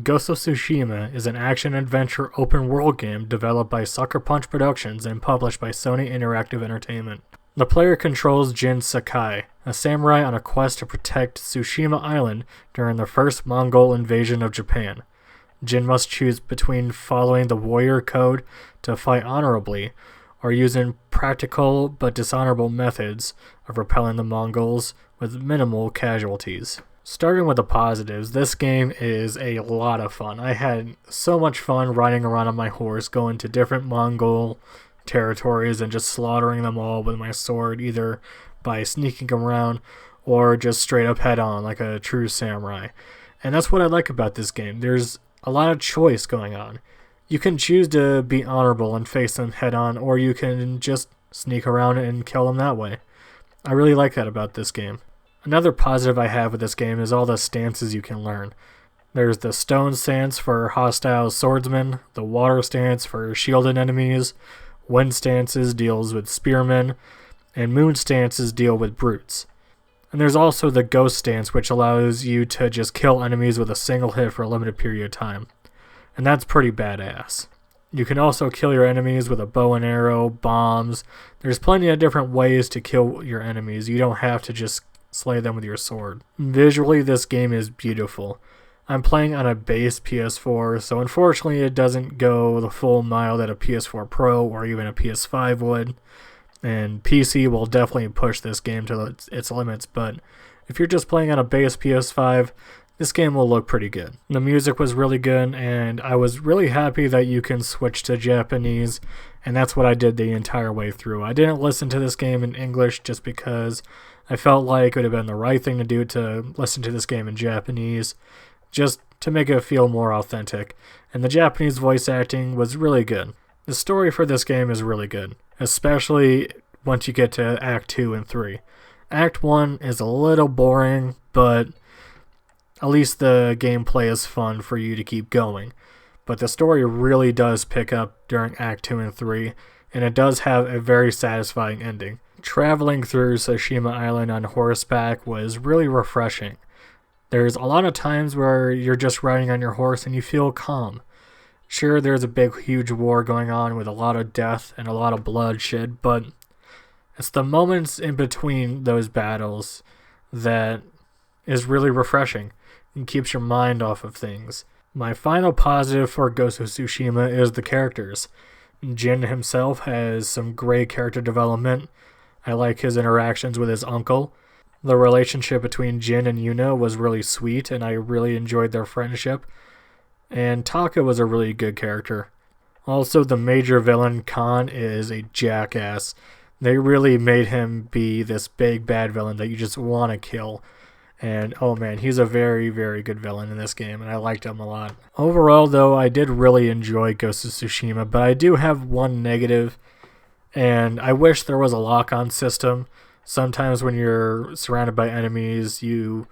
Ghost of Tsushima is an action-adventure open-world game developed by Sucker Punch Productions and published by Sony Interactive Entertainment. The player controls Jin Sakai, a samurai on a quest to protect Tsushima Island during the first Mongol invasion of Japan. Jin must choose between following the warrior code to fight honorably or using practical but dishonorable methods of repelling the Mongols with minimal casualties. Starting with the positives, this game is a lot of fun. I had so much fun riding around on my horse, going to different Mongol territories and just slaughtering them all with my sword, either by sneaking around or just straight up head on like a true samurai. And that's what I like about this game. There's a lot of choice going on. You can choose to be honorable and face them head on, or you can just sneak around and kill them that way. I really like that about this game. Another positive I have with this game is all the stances you can learn. There's the stone stance for hostile swordsmen, the water stance for shielded enemies, wind stances deals with spearmen, and moon stances deal with brutes. And there's also the ghost stance, which allows you to just kill enemies with a single hit for a limited period of time. And that's pretty badass. You can also kill your enemies with a bow and arrow, bombs. There's plenty of different ways to kill your enemies. You don't have to just slay them with your sword. Visually, this game is beautiful. I'm playing on a base PS4, so unfortunately it doesn't go the full mile that a PS4 Pro or even a PS5 would. And PC will definitely push this game to its limits, but if you're just playing on a base PS5, this game will look pretty good. The music was really good, and I was really happy that you can switch to Japanese, and that's what I did the entire way through. I didn't listen to this game in English just because I felt like it would have been the right thing to do to listen to this game in Japanese, just to make it feel more authentic. And the Japanese voice acting was really good. The story for this game is really good, especially once you get to Act 2 and 3. Act 1 is a little boring, but at least the gameplay is fun for you to keep going. But the story really does pick up during Act 2 and 3, and it does have a very satisfying ending. Traveling through Tsushima Island on horseback was really refreshing. There's a lot of times where you're just riding on your horse and you feel calm. Sure, there's a big, huge war going on with a lot of death and a lot of bloodshed, but it's the moments in between those battles that is really refreshing and keeps your mind off of things. My final positive for Ghost of Tsushima is the characters. Jin himself has some great character development. I like his interactions with his uncle. The relationship between Jin and Yuna was really sweet, and I really enjoyed their friendship. And Taka was a really good character. Also, the major villain, Khan, is a jackass. They really made him be this big bad villain that you just want to kill. And oh man, he's a very, very good villain in this game, and I liked him a lot. Overall, though, I did really enjoy Ghost of Tsushima, but I do have one negative, and I wish there was a lock-on system. Sometimes when you're surrounded by enemies, you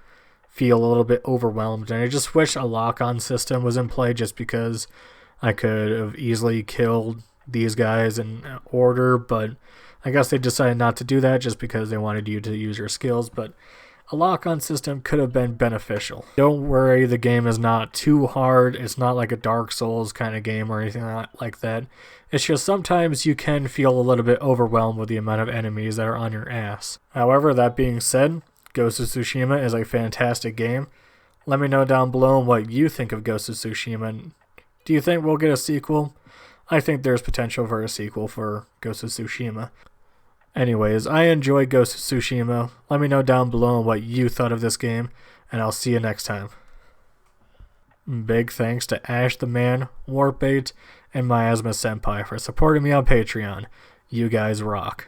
feel a little bit overwhelmed, and I just wish a lock-on system was in play just because I could have easily killed these guys in order, but I guess they decided not to do that just because they wanted you to use your skills, but a lock-on system could have been beneficial. Don't worry, the game is not too hard. It's not like a Dark Souls kind of game or anything like that. It's just sometimes you can feel a little bit overwhelmed with the amount of enemies that are on your ass. However, that being said, Ghost of Tsushima is a fantastic game. Let me know down below what you think of Ghost of Tsushima. Do you think we'll get a sequel? I think there's potential for a sequel for Ghost of Tsushima. Anyways, I enjoyed Ghost of Tsushima. Let me know down below what you thought of this game, and I'll see you next time. Big thanks to Ash the Man, Warpbait, and Miasma Senpai for supporting me on Patreon. You guys rock.